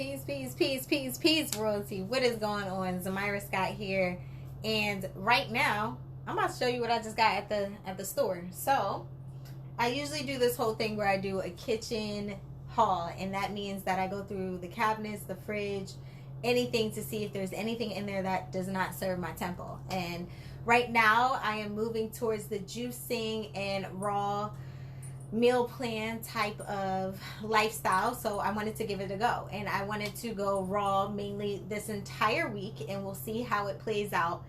Peace, peace, peace, peace, peace, royalty. What is going on? Zamira Scott here. And right now, I'm about to show you what I just got at the store. So, I usually do this whole thing where I do a kitchen haul. And that means that I go through the cabinets, the fridge, anything to see if there's anything in there that does not serve my temple. And right now, I am moving towards the juicing and raw meal plan type of lifestyle, so I wanted to give it a go, and I wanted to go raw mainly this entire week, and we'll see how it plays out.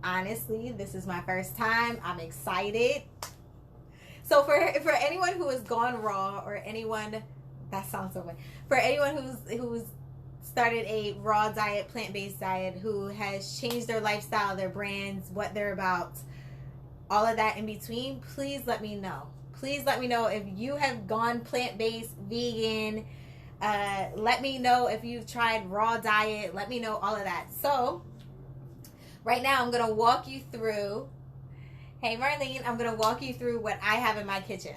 Honestly, this is my first time. I'm excited. So for anyone who has gone raw, or anyone, that sounds so funny, for anyone who's started a raw diet, plant-based diet, who has changed their lifestyle, their brands, what they're about, all of that in between, please let me know. Please let me know if you have gone plant-based, vegan. Let me know if you've tried raw diet. Let me know all of that. So, right now I'm going to walk you through. Hey, Marlene, I'm going to walk you through what I have in my kitchen.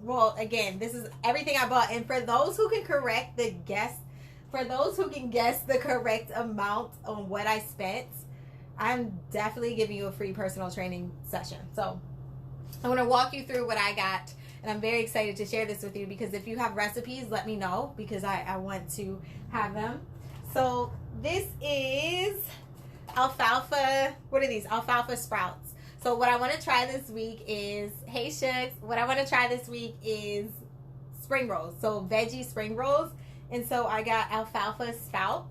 Well, again, this is everything I bought. And for those who can guess the correct amount on what I spent, I'm definitely giving you a free personal training session. So, I'm going to walk you through what I got, and I'm very excited to share this with you, because if you have recipes, let me know, because I want to have them. So this is alfalfa. What are these? Alfalfa sprouts. So what I want to try this week is, hey Shucks, what I want to try this week is spring rolls. So veggie spring rolls. And so I got alfalfa sprouts.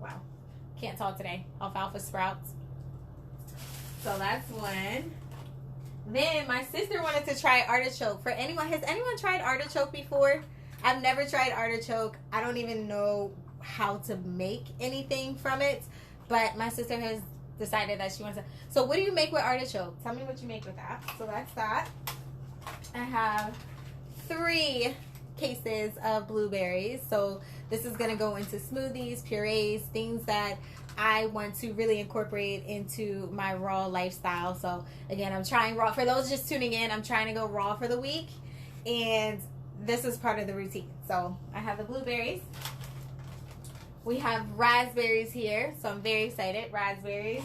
Wow. Can't talk today. Alfalfa sprouts. So that's one. Then my sister wanted to try artichoke. For anyone, has anyone tried artichoke before? I've never tried artichoke. I don't even know how to make anything from it. But my sister has decided that she wants to. So what do you make with artichoke? Tell me what you make with that. So that's that. I have 3 cases of blueberries. So this is going to go into smoothies, purees, things that I want to really incorporate into my raw lifestyle. So again, I'm trying raw. For those just tuning in, I'm trying to go raw for the week, and this is part of the routine. So I have the blueberries. We have raspberries here, so I'm very excited. Raspberries.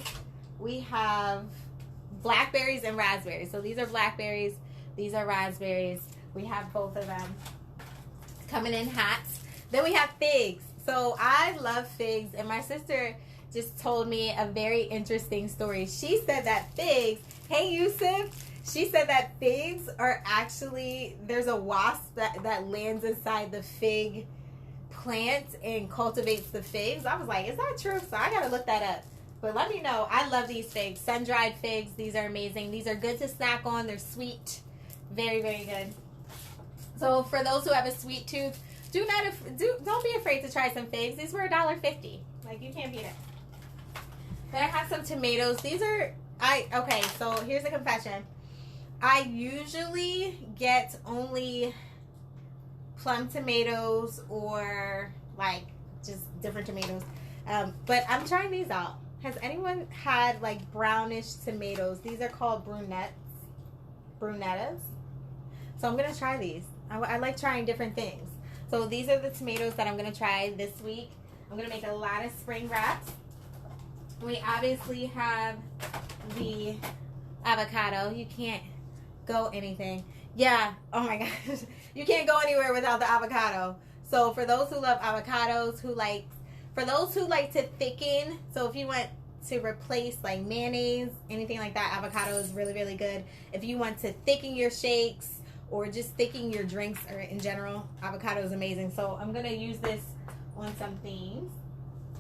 We have blackberries and raspberries. So these are blackberries, these are raspberries. We have both of them coming in hot. Then we have figs. So I love figs, and my sister just told me a very interesting story. She said that figs, hey Yusuf, she said that figs are actually, there's a wasp that lands inside the fig plant and cultivates the figs. I was like, is that true? So I gotta look that up. But let me know. I love these figs, sun-dried figs. These are amazing. These are good to snack on. They're sweet, very, very good. So for those who have a sweet tooth, don't be afraid to try some figs. These were $1.50. Like, you can't beat it. Then I have some tomatoes. These are, okay, so here's a confession. I usually get only plum tomatoes, or like just different tomatoes. But I'm trying these out. Has anyone had like brownish tomatoes? These are called brunettas. So I'm going to try these. I like trying different things. So these are the tomatoes that I'm going to try this week. I'm going to make a lot of spring wraps. We obviously have the avocado. You can't go anything. Yeah, oh my gosh. You can't go anywhere without the avocado. So for those who love avocados, for those who like to thicken, so if you want to replace like mayonnaise, anything like that, avocado is really, really good. If you want to thicken your shakes, or just thicken your drinks, or in general, avocado is amazing. So I'm going to use this on some things.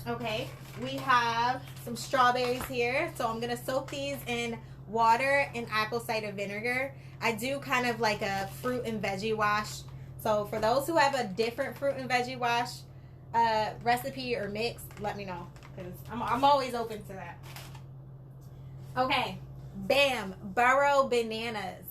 Okay, we have some strawberries here. So I'm going to soak these in water and apple cider vinegar. I do kind of like a fruit and veggie wash. So for those who have a different fruit and veggie wash recipe or mix, let me know, because I'm always open to that. Okay, bam, burro bananas.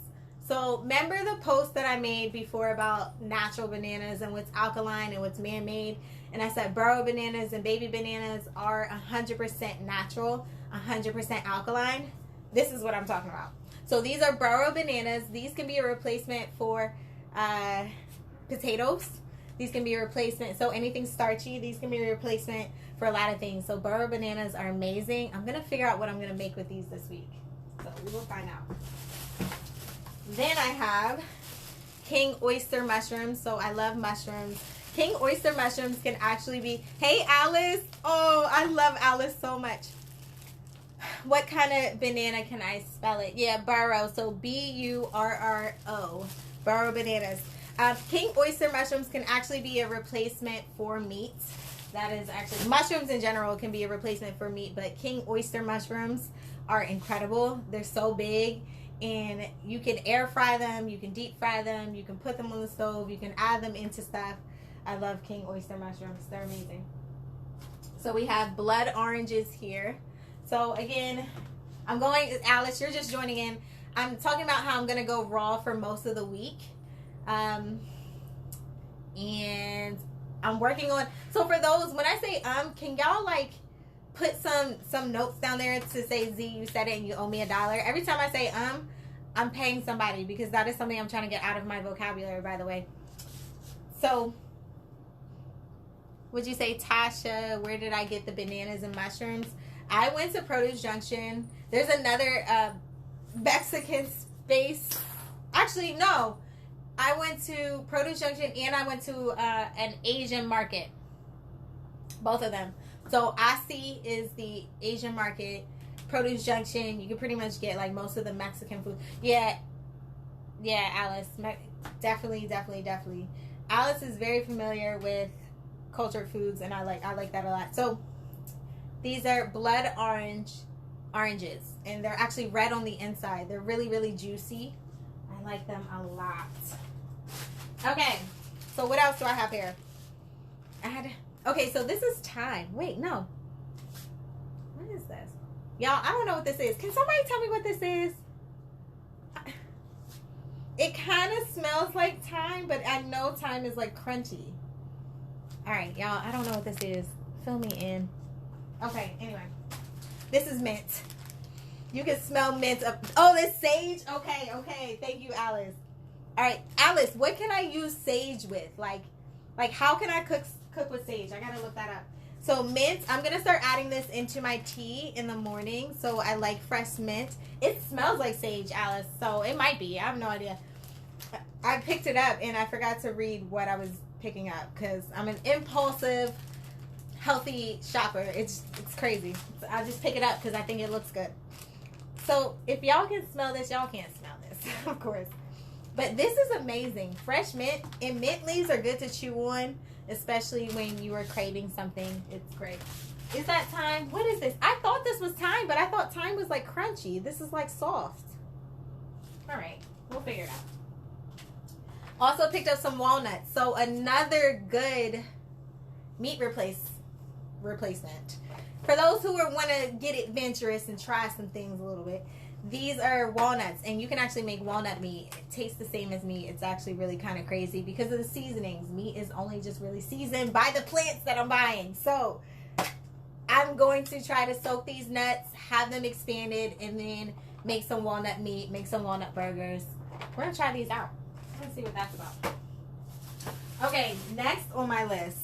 So remember the post that I made before about natural bananas and what's alkaline and what's man-made? And I said burro bananas and baby bananas are 100% natural, 100% alkaline. This is what I'm talking about. So these are burro bananas. These can be a replacement for potatoes. These can be a replacement. So anything starchy, these can be a replacement for a lot of things. So burro bananas are amazing. I'm going to figure out what I'm going to make with these this week. So we will find out. Then I have king oyster mushrooms. So I love mushrooms. King oyster mushrooms can actually be... Hey, Alice. Oh, I love Alice so much. What kind of banana can I spell it? Yeah, burro. So B-U-R-R-O. Burro bananas. King oyster mushrooms can actually be a replacement for meat. That is actually... Mushrooms in general can be a replacement for meat, but king oyster mushrooms are incredible. They're so big, and you can air fry them. You can deep fry them. You can put them on the stove. You can add them into stuff. I love king oyster mushrooms. They're amazing. So we have blood oranges here. So again, I'm going, Alice, you're just joining in. I'm talking about how I'm going to go raw for most of the week. And I'm working on, so for those, when I say can y'all like put some notes down there to say, Z, you said it and you owe me $1. Every time I say I'm paying somebody, because that is something I'm trying to get out of my vocabulary, by the way. So would you say, Tasha, where did I get the bananas and mushrooms? I went to Produce Junction. There's another Mexican space. Actually, no. I went to Produce Junction and I went to an Asian market. Both of them. So ASI is the Asian market. Produce Junction, you can pretty much get like most of the Mexican food. Yeah, Alice. Definitely. Alice is very familiar with cultured foods, and I like that a lot. So these are blood oranges, and they're actually red on the inside. They're really juicy. I like them a lot. Okay, so what else do I have here? Okay, so this is thyme. Wait, no. What is this? Y'all, I don't know what this is. Can somebody tell me what this is? It kind of smells like thyme, but I know thyme is like crunchy. All right, y'all, I don't know what this is. Fill me in. Okay, anyway. This is mint. You can smell mint. Oh, this sage? Okay. Thank you, Alice. All right, Alice, what can I use sage with? Like how can I cook with sage? I got to look that up. So mint, I'm going to start adding this into my tea in the morning. So I like fresh mint. It smells like sage, Alice. So it might be. I have no idea. I picked it up and I forgot to read what I was picking up because I'm an impulsive, healthy shopper. It's crazy. So I just pick it up because I think it looks good. So if y'all can smell this, y'all can't smell this, of course. But this is amazing. Fresh mint, and mint leaves are good to chew on, especially when you are craving something. It's great. Is that thyme? What is this? I thought this was thyme, but I thought thyme was like crunchy. This is like soft. All right, we'll figure it out. Also picked up some walnuts. So another good meat replacement. For those who want to get adventurous and try some things a little bit, these are walnuts, and you can actually make walnut meat. It tastes the same as meat. It's actually really kind of crazy because of the seasonings. Meat is only just really seasoned by the plants that I'm buying. So I'm going to try to soak these nuts, have them expanded, and then make some walnut meat, make some walnut burgers. We're going to try these out. Let's see what that's about. Okay, next on my list.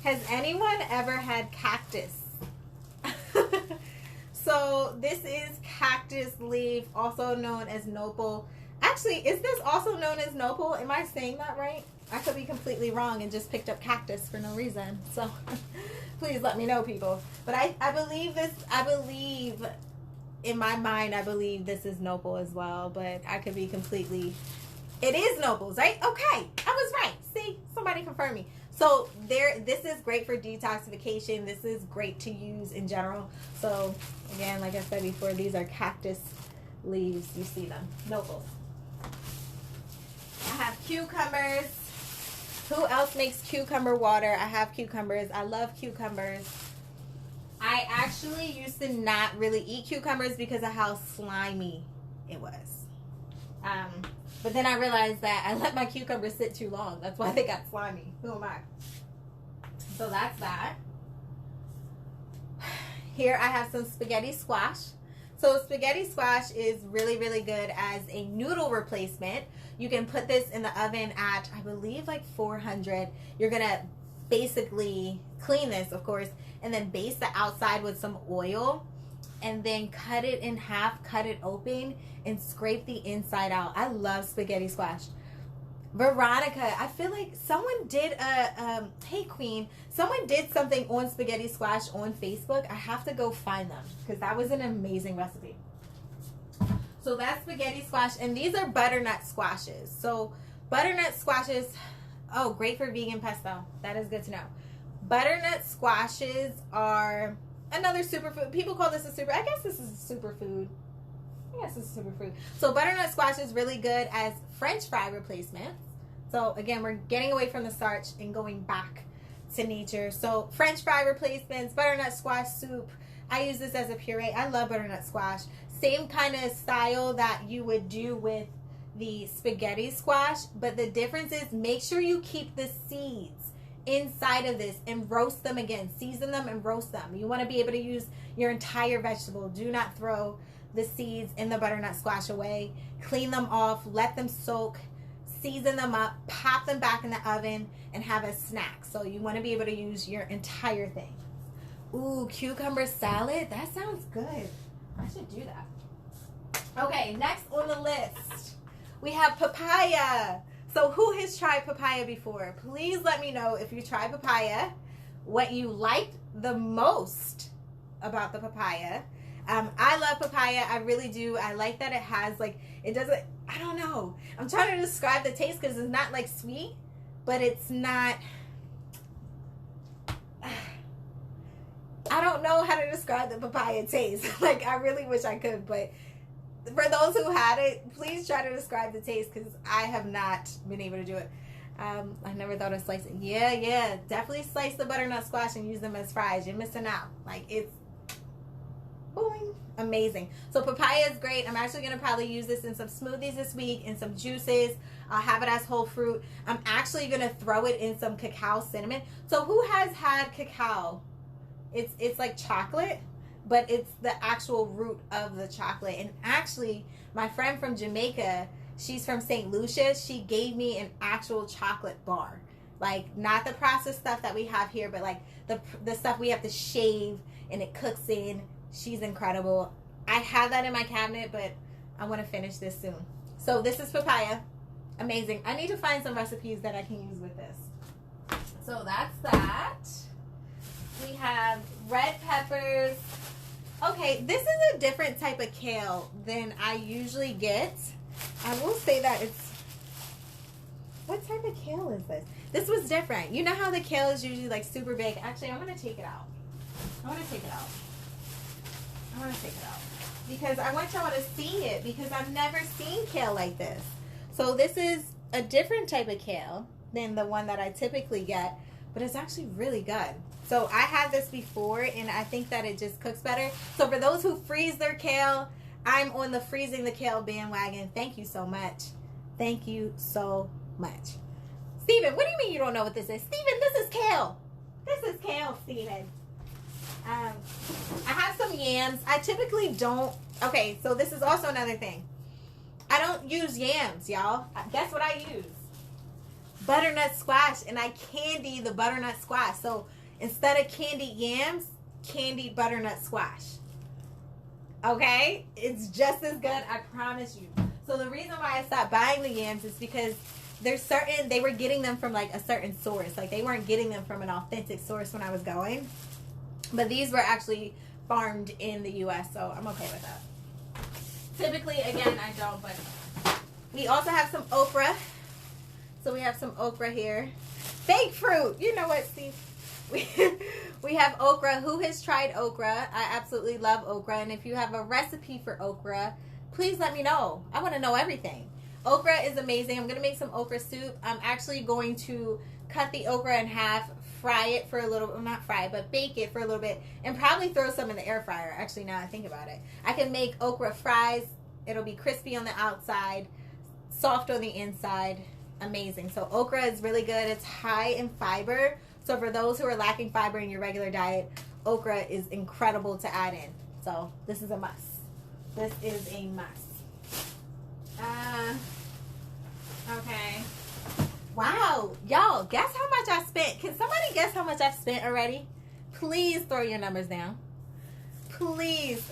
Has anyone ever had cactus? So this is cactus leaf, also known as nopal. Actually, is this also known as nopal? Am I saying that right? I could be completely wrong and just picked up cactus for no reason. So please let me know, people. But I believe this, in my mind, I believe this is nopal as well. But I could be completely, it is nopals, right? Okay, I was right. See, somebody confirm me. So this is great for detoxification. This is great to use in general. So again, like I said before, these are cactus leaves. You see them, nopals. I have cucumbers. Who else makes cucumber water? I have cucumbers. I love cucumbers. I actually used to not really eat cucumbers because of how slimy it was. But then I realized that I let my cucumbers sit too long. That's why they got slimy. Who am I? So that's that. Here I have some spaghetti squash. So So spaghetti squash is really, really good as a noodle replacement. You can put this in the oven at, I believe, like 400. You're going to basically clean this, of course, and then baste the outside with some oil, and then cut it in half, cut it open, and scrape the inside out. I love spaghetti squash. Veronica, I feel like someone did hey Queen, someone did something on spaghetti squash on Facebook. I have to go find them because that was an amazing recipe. So that's spaghetti squash, and these are butternut squashes. So butternut squashes, oh, great for vegan pesto. That is good to know. Butternut squashes are another superfood. People call this a super, I guess this is a superfood. Yes, it's a superfood. So butternut squash is really good as French fry replacements. So again, we're getting away from the starch and going back to nature. So French fry replacements, butternut squash soup. I use this as a puree. I love butternut squash. Same kind of style that you would do with the spaghetti squash, but the difference is make sure you keep the seeds inside of this and roast them again. Season them and roast them. You want to be able to use your entire vegetable. Do not throw the seeds in the butternut squash away. Clean them off, let them soak, season them up, pop them back in the oven, and have a snack. So you want to be able to use your entire thing. Ooh, cucumber salad. That sounds good. I should do that. Okay, next on the list, we have papaya. So who has tried papaya before? Please let me know if you tried papaya, what you liked the most about the papaya. I love papaya. I really do. I like that it has, like, it doesn't, I don't know. I'm trying to describe the taste because it's not like sweet, but it's not, I don't know how to describe the papaya taste. Like, I really wish I could, but for those who had it, please try to describe the taste because I have not been able to do it. I never thought of slicing. Yeah, definitely slice the butternut squash and use them as fries. You're missing out. Like, it's boing, amazing. So papaya is great. I'm actually going to probably use this in some smoothies this week, in some juices. I'll have it as whole fruit. I'm actually going to throw it in some cacao cinnamon. So who has had cacao? It's like chocolate, but it's the actual root of the chocolate. And actually, my friend from Jamaica, she's from St. Lucia, she gave me an actual chocolate bar. Like, not the processed stuff that we have here, but like the stuff we have to shave and it cooks in. She's incredible. I have that in my cabinet, but I want to finish this soon. So this is papaya. Amazing. I need to find some recipes that I can use with this. So that's that. We have red peppers. Okay, this is a different type of kale than I usually get. I will say that it's, what type of kale is this? This was different. You know how the kale is usually like super big? Actually, I'm going to take it out. I want to take it out because I want y'all to see it because I've never seen kale like this. So this is a different type of kale than the one that I typically get, but it's actually really good. So I had this before and I think that it just cooks better. So for those who freeze their kale, I'm on the freezing the kale bandwagon. Thank you so much. Thank you so much. Steven, what do you mean you don't know what this is? Steven, this is kale. This is kale, Steven. I have some yams. I typically don't. Okay, so this is also another thing. I don't use yams, y'all. Guess what I use? Butternut squash, and I candy the butternut squash. So instead of candied yams, candied butternut squash. Okay? It's just as good, I promise you. So the reason why I stopped buying the yams is because there's certain, they were getting them from like a certain source. Like they weren't getting them from an authentic source when I was going. But these were actually farmed in the U.S., so I'm okay with that. Typically, again, I don't, but we also have some okra. So we have some okra here. Fake fruit. You know what, Steve? We have okra. Who has tried okra? I absolutely love okra. And if you have a recipe for okra, please let me know. I want to know everything. Okra is amazing. I'm going to make some okra soup. I'm actually going to cut the okra in half, fry it for a little, well, not fry, but bake it for a little bit, and probably throw some in the air fryer. Actually, now I think about it. I can make okra fries. It'll be crispy on the outside, soft on the inside. Amazing. So okra is really good. It's high in fiber. So for those who are lacking fiber in your regular diet, okra is incredible to add in. So this is a must. This is a must. Okay. Wow. Y'all, guess how much I spent? Can somebody guess how much I spent already? Please throw your numbers down. Please.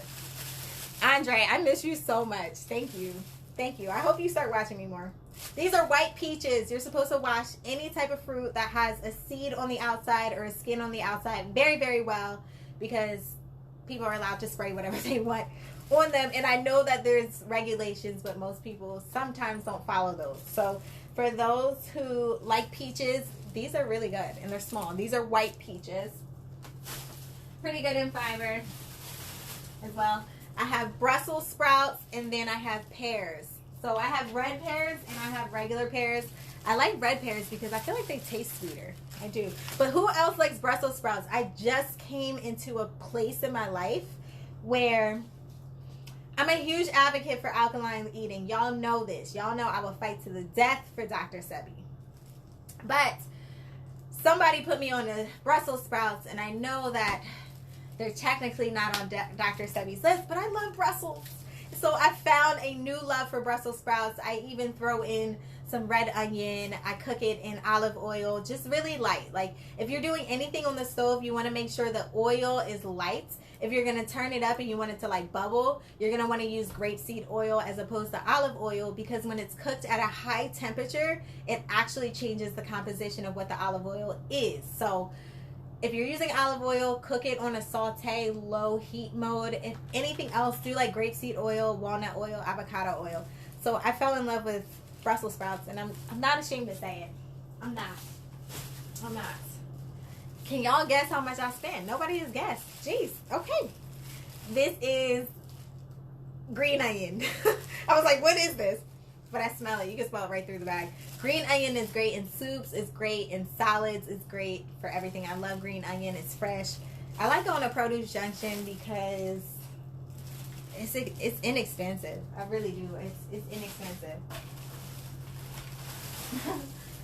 Andre, I miss you so much. Thank you. Thank you. I hope you start watching me more. These are white peaches. You're supposed to wash any type of fruit that has a seed on the outside or a skin on the outside very, very well, because people are allowed to spray whatever they want on them. And I know that there's regulations, but most people sometimes don't follow those. So for those who like peaches, these are really good, and they're small. These are white peaches. Pretty good in fiber as well. I have Brussels sprouts, and then I have pears. So I have red pears and I have regular pears. I like red pears because I feel like they taste sweeter. I do. But who else likes Brussels sprouts? I just came into a place in my life where I'm a huge advocate for alkaline eating. Y'all know this. Y'all know I will fight to the death for Dr. Sebi. But somebody put me on the Brussels sprouts, and I know that they're technically not on Dr. Sebi's list, but I love Brussels. So I found a new love for Brussels sprouts. I even throw in some red onion. I cook it in olive oil, just really light. Like, if you're doing anything on the stove, you want to make sure the oil is light. If you're going to turn it up and you want it to like bubble, you're going to want to use grapeseed oil as opposed to olive oil, because when it's cooked at a high temperature, it actually changes the composition of what the olive oil is. So if you're using olive oil, cook it on a saute, low heat mode. If anything else, do like grapeseed oil, walnut oil, avocado oil. So I fell in love with Brussels sprouts, and I'm not ashamed to say it. I'm not. Can y'all guess how much I spent? Nobody has guessed. Jeez. Okay. This is green onion. I was like, what is this? But I smell it. You can smell it right through the bag. Green onion is great in soups. It's great in salads. It's great for everything. I love green onion. It's fresh. I like going to Produce Junction because it's inexpensive. I really do. It's inexpensive.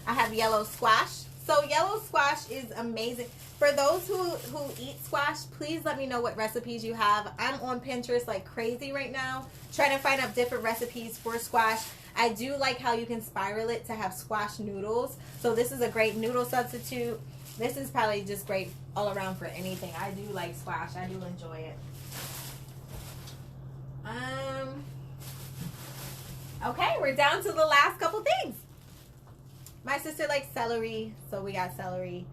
I have yellow squash. So yellow squash is amazing. For those who eat squash, please let me know what recipes you have. I'm on Pinterest like crazy right now, trying to find out different recipes for squash. I do like how you can spiral it to have squash noodles. So this is a great noodle substitute. This is probably just great all around for anything. I do like squash. I do enjoy it. Okay, we're down to the last couple things. My sister likes celery, so we got celery.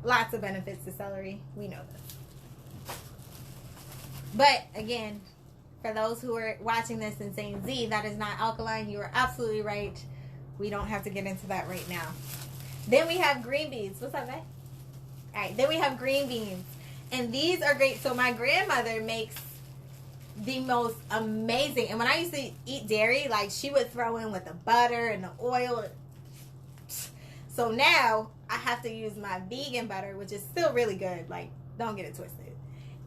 Lots of benefits to celery. We know this. But again, for those who are watching this and saying, Z, that is not alkaline, you are absolutely right. We don't have to get into that right now. Then we have green beans. What's up, babe? All right, then we have green beans. And these are great. So my grandmother makes the most amazing. And when I used to eat dairy, like, she would throw in with the butter and the oil. So now I have to use my vegan butter, which is still really good. Like, don't get it twisted.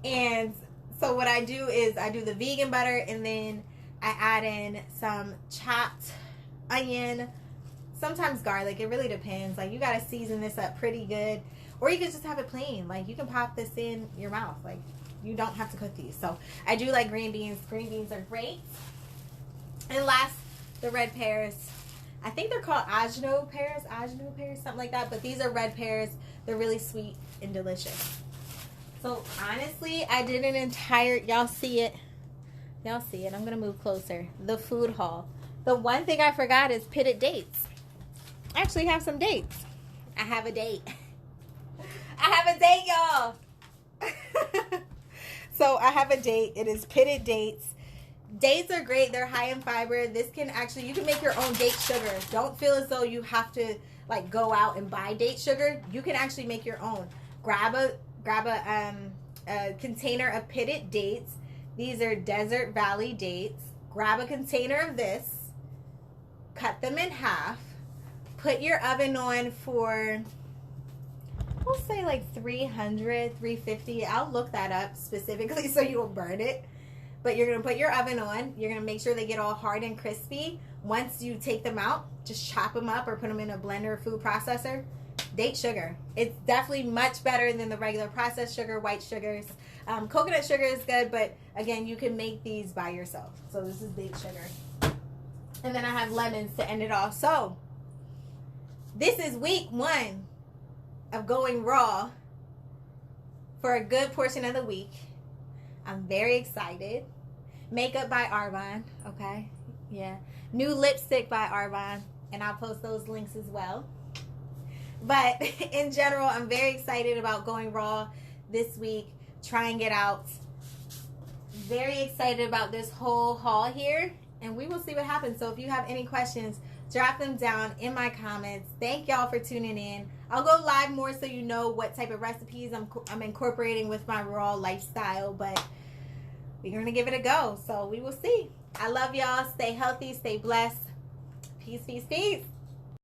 And so what I do is I do the vegan butter, and then I add in some chopped onion, sometimes garlic. It really depends. Like, you got to season this up pretty good. Or you can just have it plain. Like, you can pop this in your mouth. Like, you don't have to cook these. So I do like green beans. Green beans are great. And last, the red pears. I think they're called ajno pears, something like that. But these are red pears. They're really sweet and delicious. So honestly, I did an entire, y'all see it. Y'all see it. I'm going to move closer. The food haul. The one thing I forgot is pitted dates. I actually have some dates. I have a date. I have a date, y'all. So I have a date. It is pitted dates. Dates are great. They're high in fiber. This can actually, you can make your own date sugar. Don't feel as though you have to like go out and buy date sugar. You can actually make your own. Grab a container of pitted dates. These are Desert Valley dates. Grab a container of this. Cut them in half. Put your oven on for, we'll say like 300, 350. I'll look that up specifically so you won't burn it. But you're going to put your oven on. You're going to make sure they get all hard and crispy. Once you take them out, just chop them up or put them in a blender or food processor. date sugar. It's definitely much better than the regular processed sugar, white sugars. Coconut sugar is good, but again, you can make these by yourself. So this is date sugar. And then I have lemons to end it off. So this is week 1 of going raw for a good portion of the week. I'm very excited. Makeup by Arbonne, okay? Yeah. New lipstick by Arbonne, and I'll post those links as well. But in general, I'm very excited about going raw this week, trying it out. Very excited about this whole haul here, and we will see what happens. So if you have any questions, drop them down in my comments. Thank y'all for tuning in. I'll go live more so you know what type of recipes I'm incorporating with my raw lifestyle, but we're going to give it a go. So we will see. I love y'all. Stay healthy. Stay blessed. Peace, peace, peace.